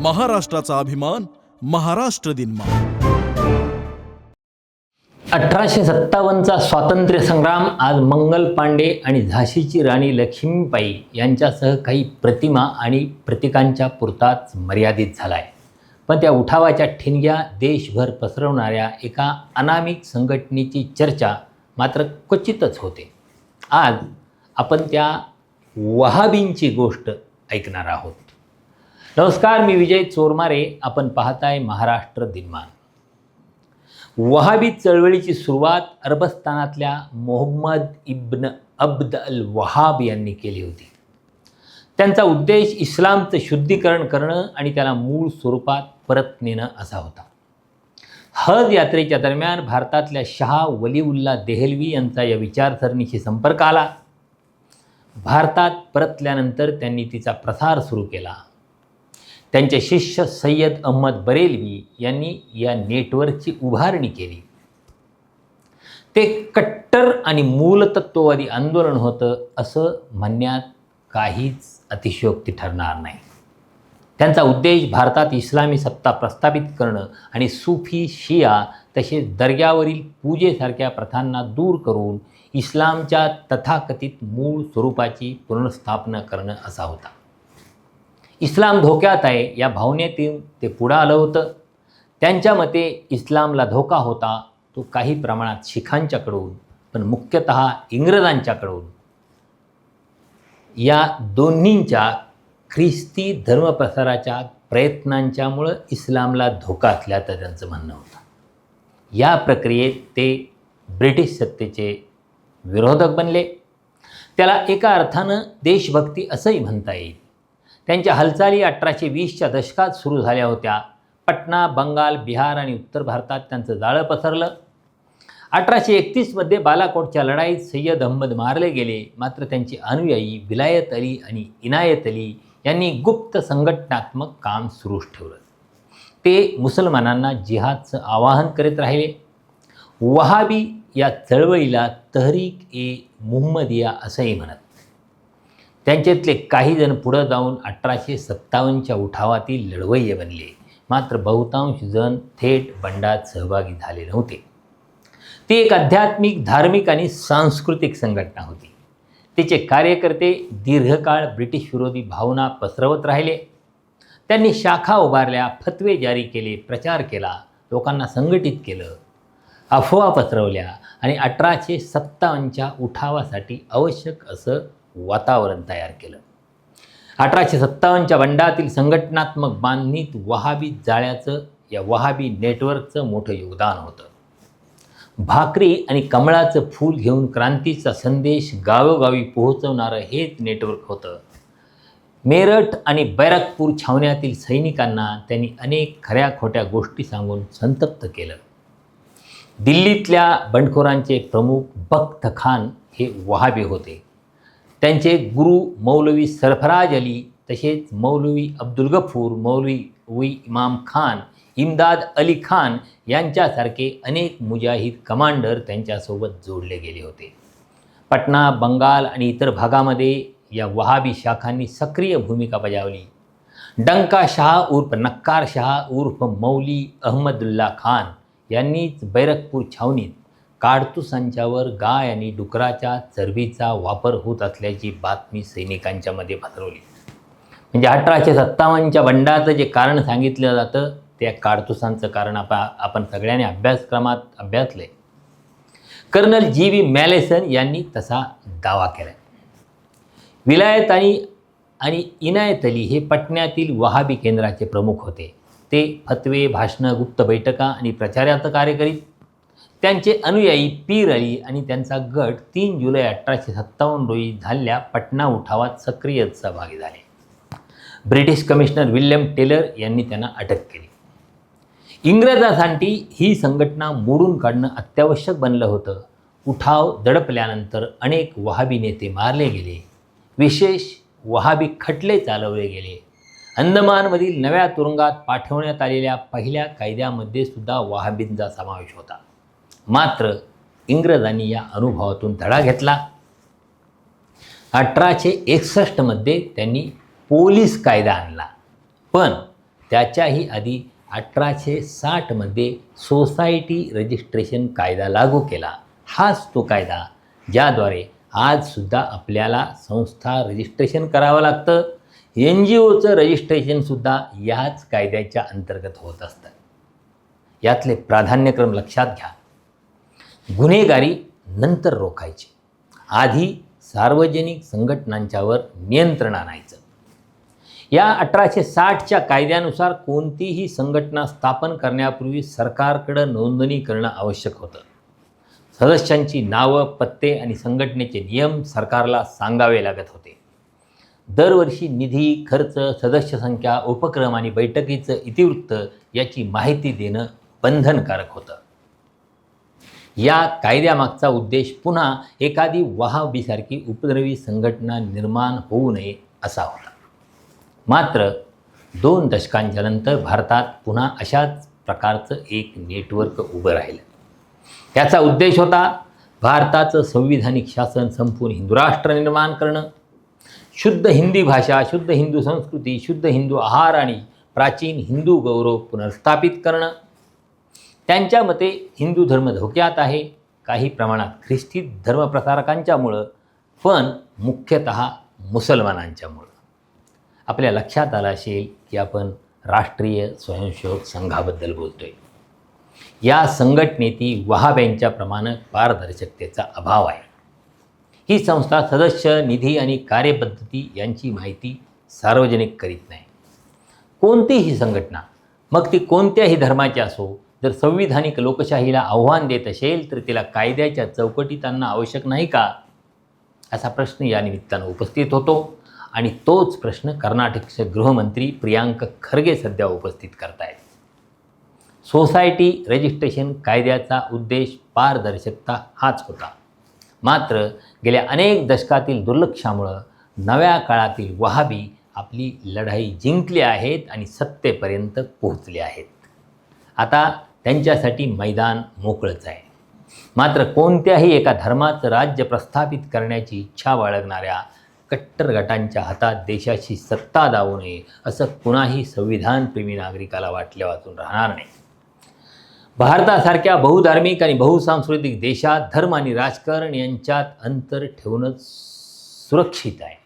महाराष्ट्राचा अभिमान, महाराष्ट्र दिन. 1857चा स्वातंत्र्य संग्राम आज मंगल पांडे आणि झाशीची राणी लक्ष्मीबाई यांच्यासह काही प्रतिमा आणि प्रतीकांच्या पुरताच मर्यादित झाला आहे. पण त्या उठावाच्या ठिणग्या देशभर पसरवणाऱ्या एका अनामिक संघटनेची चर्चा मात्र क्वचितच होते. आज आपण त्या वहाबींची गोष्ट ऐकणार आहोत. नमस्कार, मी विजय चोरमारे. आपण पाहताय महाराष्ट्र दिनमान. वहाबी चळवळीची सुरुवात अरबस्तानातल्या मोहम्मद इब्न अब्द अल वहाब यांनी केली होती. त्यांचा उद्देश इस्लामचं शुद्धीकरण करणं आणि त्याला मूळ स्वरूपात परत नेणं असा होता. हज यात्रेच्या दरम्यान भारतातल्या शाह वलीउल्ला देहलवी यांचा या विचारसरणीशी संपर्क आला. भारतात परतल्यानंतर त्यांनी तिचा प्रसार सुरू केला. त्यांचे शिष्य सय्यद अहमद बरेलवी यांनी या नेटवर्कची उभारणी केली. ते कट्टर आणि मूलतत्ववादी आंदोलन होतं असं म्हणण्यात काहीच अतिशयोक्ती ठरणार नाही. त्यांचा उद्देश भारतात इस्लामी सत्ता प्रस्थापित करणं आणि सुफी, शिया तसेच दर्ग्यावरील पूजेसारख्या प्रथांना दूर करून इस्लामच्या तथाकथित मूळ स्वरूपाची पुनर्स्थापना करणं असा होता. इस्लाम धोक्यात आहे या भावनेतून ते पुढं आलं होतं. त्यांच्या मते इस्लामला धोका होता तो काही प्रमाणात शिखांच्याकडून, पण मुख्यतः इंग्रजांच्याकडून. या दोन्हींच्या ख्रिस्ती धर्मप्रसाराच्या प्रयत्नांच्यामुळं इस्लामला धोका असल्याचं त्यांचं म्हणणं होतं. या प्रक्रियेत ते ब्रिटिश सत्तेचे विरोधक बनले. त्याला एका अर्थानं देशभक्ती असंही म्हणता येईल. त्यांच्या हालचाली 1820च्या दशकात सुरू झाल्या होत्या. पटना, बंगाल, बिहार आणि उत्तर भारतात त्यांचं जाळं पसरलं. 1831मध्ये बालाकोटच्या लढाईत सय्यद अहमद मारले गेले. मात्र त्यांचे अनुयायी विलायत अली आणि इनायत अली यांनी गुप्त संघटनात्मक काम सुरूच ठेवलं. ते मुसलमानांना जिहादचं आवाहन करीत राहिले. वहाबी या चळवळीला तहरीक-ए-मुहम्मदिया असंही म्हणत. त्यांच्यातले काही जण पुढं जाऊन 1857च्या उठावातील लढवय्ये बनले. मात्र बहुतांश जण थेट बंडात सहभागी झाले नव्हते. ती एक आध्यात्मिक, धार्मिक आणि सांस्कृतिक संघटना होती. तिचे कार्यकर्ते दीर्घकाळ ब्रिटिश विरोधी भावना पसरवत राहिले. त्यांनी शाखा उभारल्या, फतवे जारी केले, प्रचार केला, लोकांना संघटित केलं, अफवा पसरवल्या आणि 1857च्या उठावासाठी आवश्यक असं वातावरण तयार केलं. 1857च्या बंडातील संघटनात्मक बांधणीत वहाबी जाळ्याचं, या वहाबी नेटवर्कचं मोठं योगदान होतं. भाकरी आणि कमळाचं फूल घेऊन क्रांतीचा संदेश गावोगावी पोहोचवणारं हेच नेटवर्क होतं. मेरठ आणि बैरकपूर छावण्यातील सैनिकांना त्यांनी अनेक खऱ्या खोट्या गोष्टी सांगून संतप्त केलं. दिल्लीतल्या बंडखोरांचे प्रमुख बख्त खान हे वहाबी होते. त्यांचे गुरु मौलवी सरफराज अली तसेच मौलवी अब्दुल गफूर, मौलवी इमाम खान, इम्दाद अली खान यांच्यासारखे अनेक मुजाहिद कमांडर त्यांच्यासोबत जोडले गेले होते. पटना, बंगाल आणि इतर भागामध्ये या वहाबी शाखांनी सक्रिय भूमिका बजावली. डंका शाह उर्फ नक्कार शाह उर्फ मौली अहमदुल्ला खान यांनीच बैरकपूर छावणीत काडतुसांच्यावर गाय आणि डुकराच्या चरबीचा वापर होत असल्याची बातमी सैनिकांच्यामध्ये पसरवली. म्हणजे 1857च्या बंडाचं जे कारण सांगितलं जातं त्या काडतुसांचं कारण आपण सगळ्यांनी अभ्यासक्रमात अभ्यासलं आहे. कर्नल जी.व्ही. मॅलेसन यांनी तसा दावा केला. विलायत आणि इनायत अली हे पटण्यातील वहाबी केंद्राचे प्रमुख होते. ते फतवे, भाषणं, गुप्त बैठका आणि प्रचाराचं कार्य करीत. त्यांचे अनुयायी पीर अली आणि त्यांचा गट 3 जुलै 1857 रोजी झालेल्या पटना उठावात सक्रिय सहभागी झाले. ब्रिटिश कमिशनर विल्यम टेलर यांनी त्यांना अटक केली. इंग्रजांसाठी ही संघटना मोडून काढणं अत्यावश्यक बनलं होतं. उठाव दडपल्यानंतर अनेक वहाबी नेते मारले गेले. विशेष वहाबी खटले चालवले गेले. अंदमानमधील नव्या तुरुंगात पाठवण्यात आलेल्या पहिल्या कायद्यामध्ये सुद्धा वहाबींचा समावेश होता. मात्र इंग्रजांनी या अनुभवातून धडा घेतला. 1861 मध्ये त्यांनी पोलीस कायदा आणला, पण त्याच्याही आधी 1860मध्ये सोसायटी रजिस्ट्रेशन कायदा लागू केला. हाच तो कायदा ज्याद्वारे आजसुद्धा आपल्याला संस्था रजिस्ट्रेशन करावं लागतं. NGOचं रजिस्ट्रेशनसुद्धा याच कायद्याच्या अंतर्गत होत असतं. यातले प्राधान्यक्रम लक्षात घ्या. गुन्हेगारी नंतर रोखायची, आधी सार्वजनिक संघटनांच्यावर नियंत्रण आणायचं. या 1860च्या कायद्यानुसार कोणतीही संघटना स्थापन करण्यापूर्वी सरकारकडं नोंदणी करणं आवश्यक होतं. सदस्यांची नावं, पत्ते आणि संघटनेचे नियम सरकारला सांगावे लागत होते. दरवर्षी निधी, खर्च, सदस्य संख्या, उपक्रम आणि बैठकीचं इतिवृत्त याची माहिती देणं बंधनकारक होतं. या कायद्यामागचा उद्देश पुन्हा एखादी वहाबीसारखी उपद्रवी संघटना निर्माण होऊ नये असा होता. मात्र 2 दशकांच्या नंतर भारतात पुन्हा अशाच प्रकारचं एक नेटवर्क उभं राहिलं. त्याचा उद्देश होता भारताचं संविधानिक शासन संपवून हिंदू राष्ट्र निर्माण करणं, शुद्ध हिंदी भाषा, शुद्ध हिंदू संस्कृती, शुद्ध हिंदू आहार आणि प्राचीन हिंदू गौरव पुनर्स्थापित करणं. त्यांच्या मते हिंदू धर्म धोक्यात आहे, काही प्रमाणात ख्रिस्ती धर्मप्रसारकांच्यामुळं, पण मुख्यतः मुसलमानांच्यामुळं. आपल्या लक्षात आलं असेल की आपण राष्ट्रीय स्वयंसेवक संघाबद्दल बोलतोय. या संघटनेतील वहाब्यांच्याप्रमाणे पारदर्शकतेचा अभाव आहे. ही संस्था सदस्य, निधी आणि कार्यपद्धती यांची माहिती सार्वजनिक करीत नाही. कोणतीही संघटना, मग ती कोणत्याही धर्माची असो, जर संविधानिक लोकशाहीला आव्हान देत असेल तर तिला कायद्याच्या चौकटीत आणणं आवश्यक नाही का, असा प्रश्न या निमित्तानं उपस्थित होतो. आणि तोच प्रश्न कर्नाटकचे गृहमंत्री प्रियांक खरगे सध्या उपस्थित करतायत. सोसायटी रजिस्ट्रेशन कायद्याचा उद्देश पारदर्शकता हाच होता. मात्र गेल्या अनेक दशकातील दुर्लक्षामुळं नव्या काळातील वहाबी आपली लढाई जिंकली आहेत आणि सत्तेपर्यंत पोहोचले आहेत. आता त्यांच्यासाठी मैदान मोकळंच आहे. मात्र कोणत्याही एका धर्माचं राज्य प्रस्थापित करण्याची इच्छा बाळगणाऱ्या कट्टर गटांच्या हातात देशाची सत्ता दावू नये असं कुणाही संविधानप्रेमी नागरिकाला वाटल्या वाचून राहणार नाही. भारतासारख्या बहुधार्मिक आणि बहुसांस्कृतिक देशात धर्म आणि राजकारण यांच्यात अंतर ठेवणंच सुरक्षित आहे.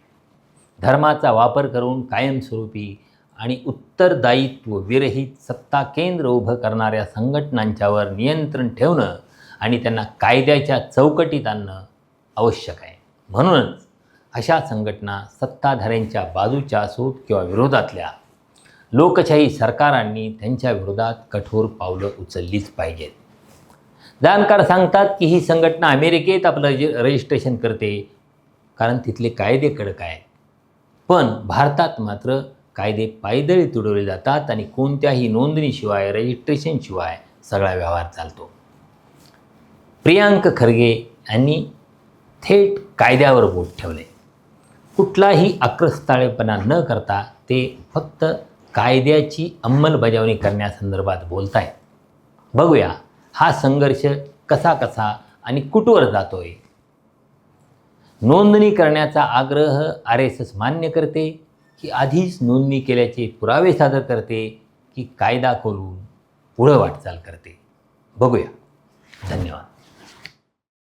धर्माचा वापर करून कायमस्वरूपी आणि उत्तरदायित्व विरहित सत्ता केंद्र उभं करणाऱ्या संघटनांच्यावर नियंत्रण ठेवणं आणि त्यांना कायद्याच्या चौकटीत आणणं आवश्यक आहे. म्हणूनच अशा संघटना सत्ताधाऱ्यांच्या बाजूच्या असोत किंवा विरोधातल्या, लोकशाही सरकारांनी त्यांच्या विरोधात कठोर पावलं उचललीच पाहिजेत. जाणकार सांगतात की ही संघटना अमेरिकेत आपलं रजिस्ट्रेशन करते कारण तिथले कायदे कडक आहेत. पण भारतात मात्र कायदे पायदळी तुडवले जातात आणि कोणत्याही नोंदणीशिवाय, रजिस्ट्रेशनशिवाय सगळा व्यवहार चालतो. प्रियांक खरगे यांनी थेट कायद्यावर बोट ठेवले. कुठलाही आक्रस्ताळेपणा न करता ते फक्त कायद्याची अंमलबजावणी करण्यासंदर्भात बोलत आहेत. बघूया हा संघर्ष कसा आणि कुठवर जातोय. नोंदणी करण्याचा आग्रह RSS मान्य करते की आधीच नोंदणी केल्याचे पुरावे सादर करते की कायदा खोलून पुढं वाटचाल करते. बघूया. धन्यवाद.